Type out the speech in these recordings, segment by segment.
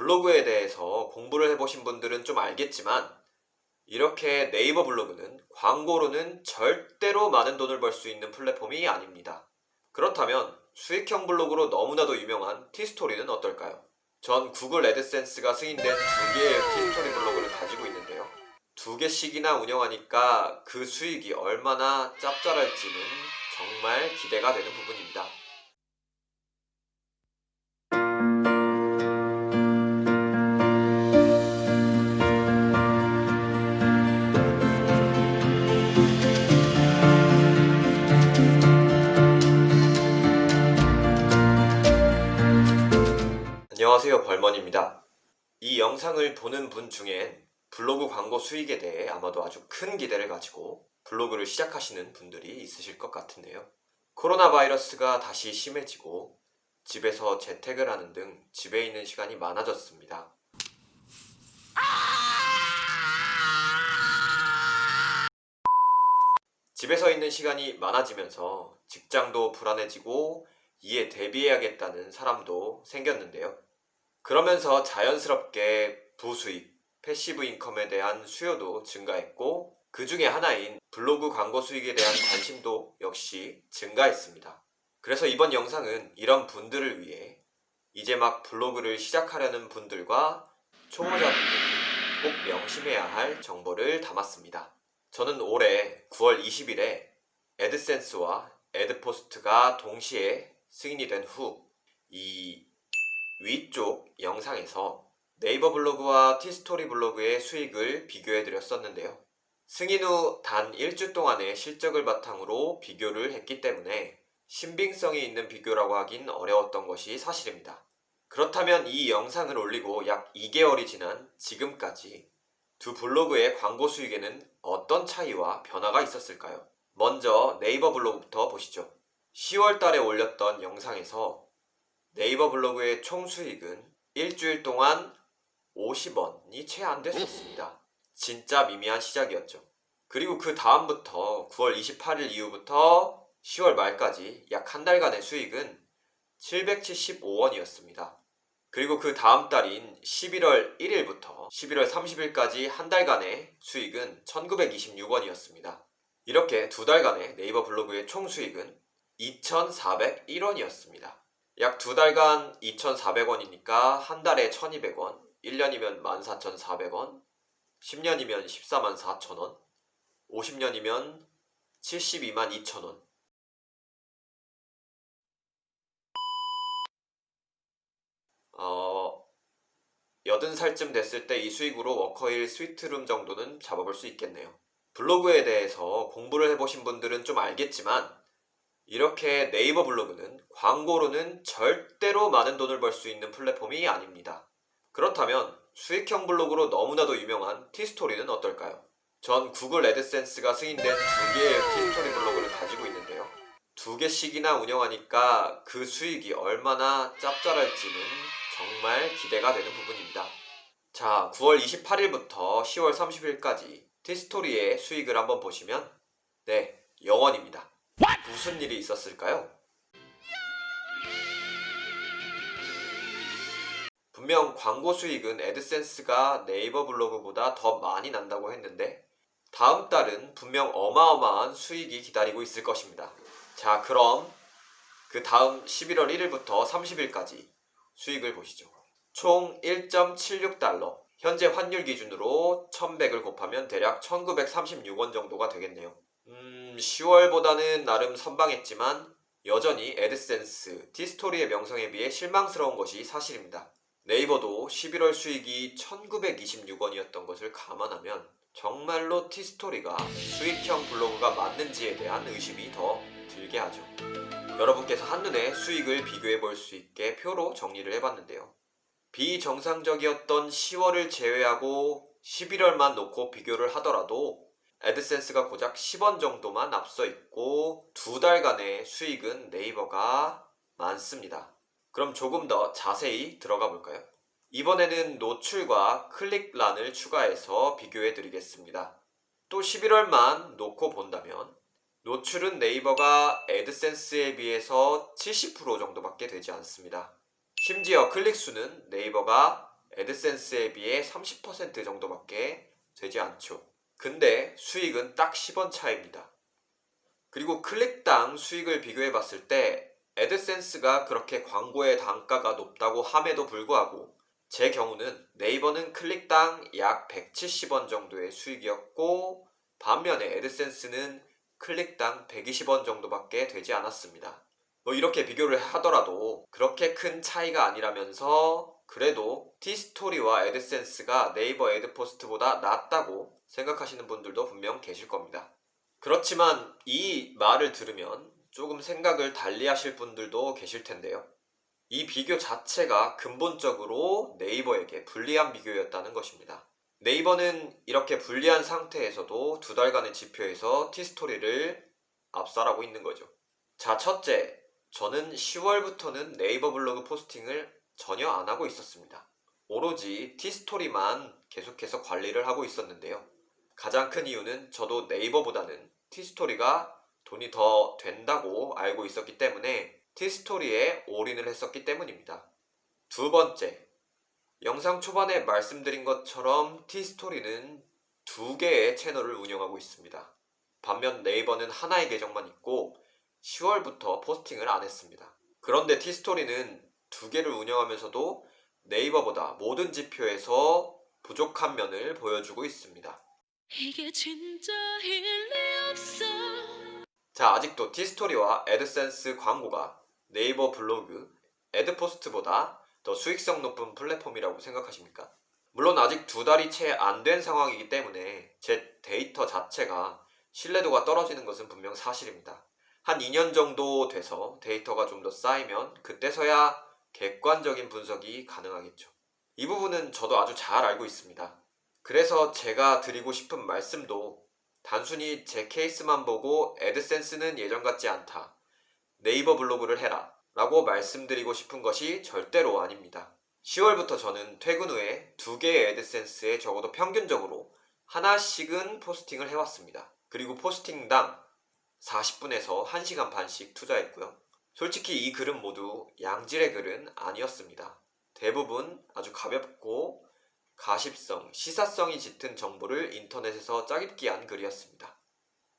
블로그에 대해서 공부를 해보신 분들은 좀 알겠지만 이렇게 네이버 블로그는 광고로는 절대로 많은 돈을 벌 수 있는 플랫폼이 아닙니다. 그렇다면 수익형 블로그로 너무나도 유명한 티스토리는 어떨까요? 전 구글 애드센스가 승인된 두 개의 티스토리 블로그를 가지고 있는데요. 두 개씩이나 운영하니까 그 수익이 얼마나 짭짤할지는 정말 기대가 되는 부분입니다. 안녕하세요, 벌먼입니다. 이 영상을 보는 분 중엔 블로그 광고 수익에 대해 아마도 아주 큰 기대를 가지고 블로그를 시작하시는 분들이 있으실 것 같은데요. 코로나 바이러스가 다시 심해지고 집에서 재택을 하는 등 집에 있는 시간이 많아졌습니다. 집에서 있는 시간이 많아지면서 직장도 불안해지고 이에 대비해야겠다는 사람도 생겼는데요. 그러면서 자연스럽게 부수익, 패시브 인컴에 대한 수요도 증가했고 그 중에 하나인 블로그 광고 수익에 대한 관심도 역시 증가했습니다. 그래서 이번 영상은 이런 분들을 위해 이제 막 블로그를 시작하려는 분들과 초보자분들이 꼭 명심해야 할 정보를 담았습니다. 저는 올해 9월 20일에 애드센스와 애드포스트가 동시에 승인이 된 후 이 위쪽 영상에서 네이버 블로그와 티스토리 블로그의 수익을 비교해 드렸었는데요. 승인 후 단 1주 동안의 실적을 바탕으로 비교를 했기 때문에 신빙성이 있는 비교라고 하긴 어려웠던 것이 사실입니다. 그렇다면 이 영상을 올리고 약 2개월이 지난 지금까지 두 블로그의 광고 수익에는 어떤 차이와 변화가 있었을까요? 먼저 네이버 블로그부터 보시죠. 10월 달에 올렸던 영상에서 네이버 블로그의 총 수익은 일주일 동안 50원이 채 안 됐었습니다. 진짜 미미한 시작이었죠. 그리고 그 다음부터 9월 28일 이후부터 10월 말까지 약 한 달간의 수익은 775원이었습니다. 그리고 그 다음 달인 11월 1일부터 11월 30일까지 한 달간의 수익은 1926원이었습니다. 이렇게 두 달간의 네이버 블로그의 총 수익은 2401원이었습니다. 약 두 달간 2,400원이니까 한 달에 1,200원, 1년이면 14,400원, 10년이면 144,000원, 50년이면 72만 2천원. 80살쯤 됐을 때 이 수익으로 워커힐 스위트룸 정도는 잡아볼 수 있겠네요. 블로그에 대해서 공부를 해보신 분들은 좀 알겠지만 이렇게 네이버 블로그는 광고로는 절대로 많은 돈을 벌 수 있는 플랫폼이 아닙니다. 그렇다면 수익형 블로그로 너무나도 유명한 티스토리는 어떨까요? 전 구글 애드센스가 승인된 두 개의 티스토리 블로그를 가지고 있는데요. 두 개씩이나 운영하니까 그 수익이 얼마나 짭짤할지는 정말 기대가 되는 부분입니다. 자, 9월 28일부터 10월 30일까지 티스토리의 수익을 한번 보시면 네, 0원입니다. 무슨 일이 있었을까요? 분명 광고 수익은 애드센스가 네이버 블로그보다 더 많이 난다고 했는데 다음 달은 분명 어마어마한 수익이 기다리고 있을 것입니다. 자, 그럼 그 다음 11월 1일부터 30일까지 수익을 보시죠. 총 1.76달러, 현재 환율 기준으로 1100을 곱하면 대략 1936원 정도가 되겠네요. 10월보다는 나름 선방했지만 여전히 애드센스, 티스토리의 명성에 비해 실망스러운 것이 사실입니다. 네이버도 11월 수익이 1926원이었던 것을 감안하면 정말로 티스토리가 수익형 블로그가 맞는지에 대한 의심이 더 들게 하죠. 여러분께서 한눈에 수익을 비교해 볼 수 있게 표로 정리를 해봤는데요. 비정상적이었던 10월을 제외하고 11월만 놓고 비교를 하더라도 애드센스가 고작 10원 정도만 앞서 있고 두 달간의 수익은 네이버가 많습니다. 그럼 조금 더 자세히 들어가 볼까요? 이번에는 노출과 클릭란을 추가해서 비교해 드리겠습니다. 또 11월만 놓고 본다면 노출은 네이버가 애드센스에 비해서 70% 정도밖에 되지 않습니다. 심지어 클릭수는 네이버가 애드센스에 비해 30% 정도밖에 되지 않죠. 근데 수익은 딱 10원 차이입니다. 그리고 클릭당 수익을 비교해 봤을 때 애드센스가 그렇게 광고의 단가가 높다고 함에도 불구하고 제 경우는 네이버는 클릭당 약 170원 정도의 수익이었고 반면에 애드센스는 클릭당 120원 정도밖에 되지 않았습니다. 이렇게 비교를 하더라도 그렇게 큰 차이가 아니라면서 그래도 티스토리와 애드센스가 네이버 애드포스트보다 낫다고 생각하시는 분들도 분명 계실 겁니다. 그렇지만 이 말을 들으면 조금 생각을 달리 하실 분들도 계실 텐데요. 이 비교 자체가 근본적으로 네이버에게 불리한 비교였다는 것입니다. 네이버는 이렇게 불리한 상태에서도 두 달간의 지표에서 티스토리를 압살하고 있는 거죠. 자, 첫째, 저는 10월부터는 네이버 블로그 포스팅을 전혀 안 하고 있었습니다. 오로지 티스토리만 계속해서 관리를 하고 있었는데요. 가장 큰 이유는 저도 네이버보다는 티스토리가 돈이 더 된다고 알고 있었기 때문에 티스토리에 올인을 했었기 때문입니다. 두 번째, 영상 초반에 말씀드린 것처럼 티스토리는 두 개의 채널을 운영하고 있습니다. 반면 네이버는 하나의 계정만 있고 10월부터 포스팅을 안 했습니다. 그런데 티스토리는 두 개를 운영하면서도 네이버보다 모든 지표에서 부족한 면을 보여주고 있습니다. 이게 진짜 일리 없어. 자, 아직도 티스토리와 애드센스 광고가 네이버 블로그, 애드포스트보다 더 수익성 높은 플랫폼이라고 생각하십니까? 물론 아직 두 달이 채 안 된 상황이기 때문에 제 데이터 자체가 신뢰도가 떨어지는 것은 분명 사실입니다. 한 2년 정도 돼서 데이터가 좀 더 쌓이면 그때서야 객관적인 분석이 가능하겠죠. 이 부분은 저도 아주 잘 알고 있습니다. 그래서 제가 드리고 싶은 말씀도 단순히 제 케이스만 보고 애드센스는 예전 같지 않다, 네이버 블로그를 해라 라고 말씀드리고 싶은 것이 절대로 아닙니다. 10월부터 저는 퇴근 후에 두 개의 애드센스에 적어도 평균적으로 하나씩은 포스팅을 해왔습니다. 그리고 포스팅당 40분에서 1시간 반씩 투자했고요. 솔직히 이 글은 모두 양질의 글은 아니었습니다. 대부분 아주 가볍고 가십성, 시사성이 짙은 정보를 인터넷에서 짜깁기 한 글이었습니다.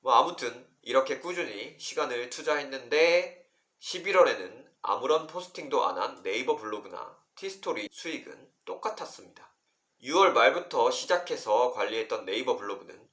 아무튼 이렇게 꾸준히 시간을 투자했는데 11월에는 아무런 포스팅도 안 한 네이버 블로그나 티스토리 수익은 똑같았습니다. 6월 말부터 시작해서 관리했던 네이버 블로그는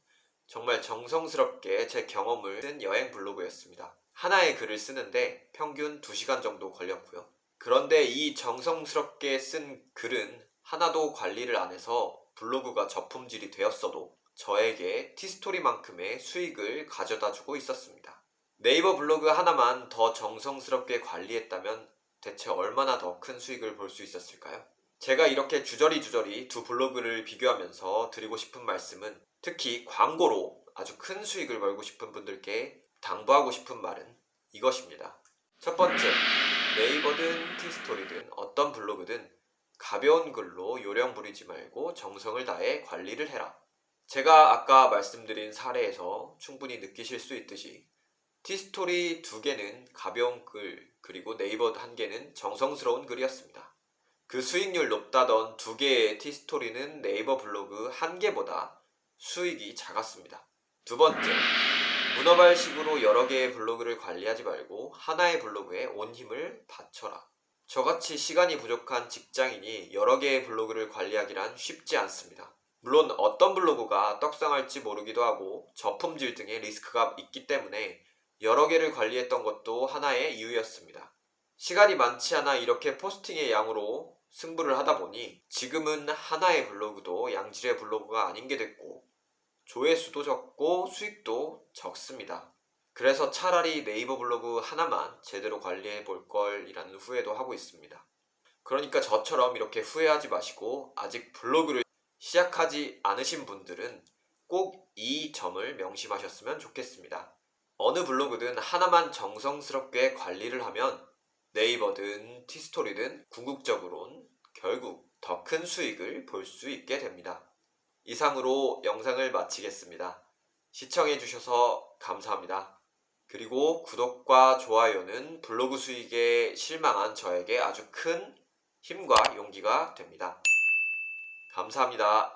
정말 정성스럽게 제 경험을 쓴 여행 블로그였습니다. 하나의 글을 쓰는데 평균 2시간 정도 걸렸고요. 그런데 이 정성스럽게 쓴 글은 하나도 관리를 안 해서 블로그가 저품질이 되었어도 저에게 티스토리만큼의 수익을 가져다 주고 있었습니다. 네이버 블로그 하나만 더 정성스럽게 관리했다면 대체 얼마나 더 큰 수익을 볼 수 있었을까요? 제가 이렇게 주저리 두 블로그를 비교하면서 드리고 싶은 말씀은 특히 광고로 아주 큰 수익을 벌고 싶은 분들께 당부하고 싶은 말은 이것입니다. 첫 번째, 네이버든 티스토리든 어떤 블로그든 가벼운 글로 요령 부리지 말고 정성을 다해 관리를 해라. 제가 아까 말씀드린 사례에서 충분히 느끼실 수 있듯이 티스토리 2개는 가벼운 글, 그리고 네이버 1개는 정성스러운 글이었습니다. 그 수익률 높다던 2개의 티스토리는 네이버 블로그 1개보다 수익이 작았습니다. 두 번째, 문어발식으로 여러 개의 블로그를 관리하지 말고 하나의 블로그에 온 힘을 바쳐라. 저같이 시간이 부족한 직장인이 여러 개의 블로그를 관리하기란 쉽지 않습니다. 물론 어떤 블로그가 떡상할지 모르기도 하고 저품질 등의 리스크가 있기 때문에 여러 개를 관리했던 것도 하나의 이유였습니다. 시간이 많지 않아 이렇게 포스팅의 양으로 승부를 하다 보니 지금은 하나의 블로그도 양질의 블로그가 아닌 게 됐고 조회수도 적고 수익도 적습니다. 그래서 차라리 네이버 블로그 하나만 제대로 관리해 볼 걸이라는 후회도 하고 있습니다. 그러니까 저처럼 이렇게 후회하지 마시고 아직 블로그를 시작하지 않으신 분들은 꼭 이 점을 명심하셨으면 좋겠습니다. 어느 블로그든 하나만 정성스럽게 관리를 하면 네이버든 티스토리든 궁극적으론 결국 더 큰 수익을 볼 수 있게 됩니다. 이상으로 영상을 마치겠습니다. 시청해주셔서 감사합니다. 그리고 구독과 좋아요는 블로그 수익에 실망한 저에게 아주 큰 힘과 용기가 됩니다. 감사합니다.